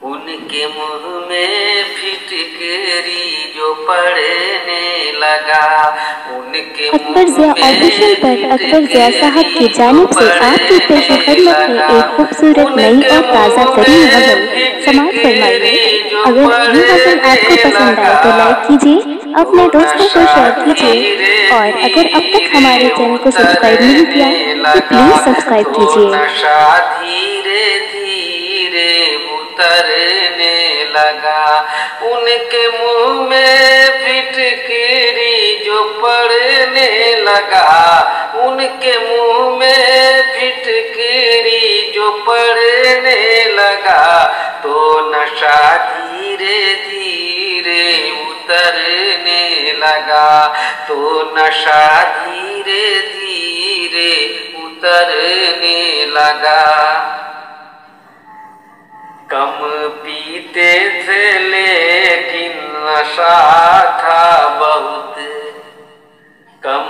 उनके मुंह में फिटकरी जो पड़ने लगा, उनके अकबर ज़िया ऑडिशन पर अकबर ज़िया साहब की जानिब से आपकी पेश खिदमत है एक खूबसूरत नई और ताज़ा तरीन गज़ल समाअत फरमाइए। अगर ये गज़ल आपको पसंद आए तो लाइक कीजिए, अपने दोस्तों को शेयर कीजिए और अगर अब तक हमारे चैनल को सब्सक्राइब नहीं किया तो प्लीज़ सब्सक्राइब कीजिए। नशा धीरे धीरे उतरने लगा, उनके मुंह में फिटकरी जो पड़ने लगा, उनके मुंह में फिटकरी जो पड़ने लगा, तो नशा धीरे धीरे उतरने लगा, तो नशा धीरे धीरे उतरने लगा। कम पीते थे लेकिन नशा था बहुत, कम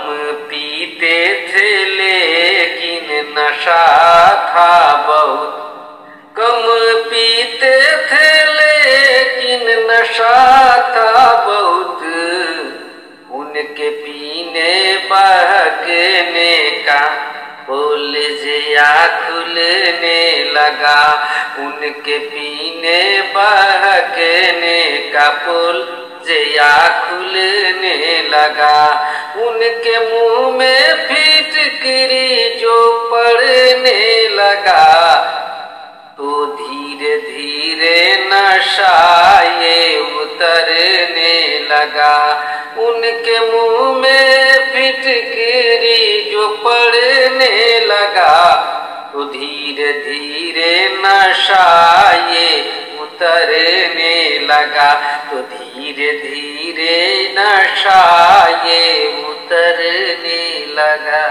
पीते थे लेकिन नशा था बहुत, कम पीते थे लेकिन नशा था बहुत, उनके पीने बहकने का पुल जिया खुलने लगा, उनके पीने बहकने का पुल जिया खुलने लगा, उनके मुंह में फिटकरी जो पड़ने लगा, तो धीरे धीरे नशा ये उतरने लगा, उनके मुंह में फिटकरी जो पड़ने लगा, तो धीरे धीरे नशा ये उतरने लगा, तो धीरे धीरे नशा ये उतरने लगा।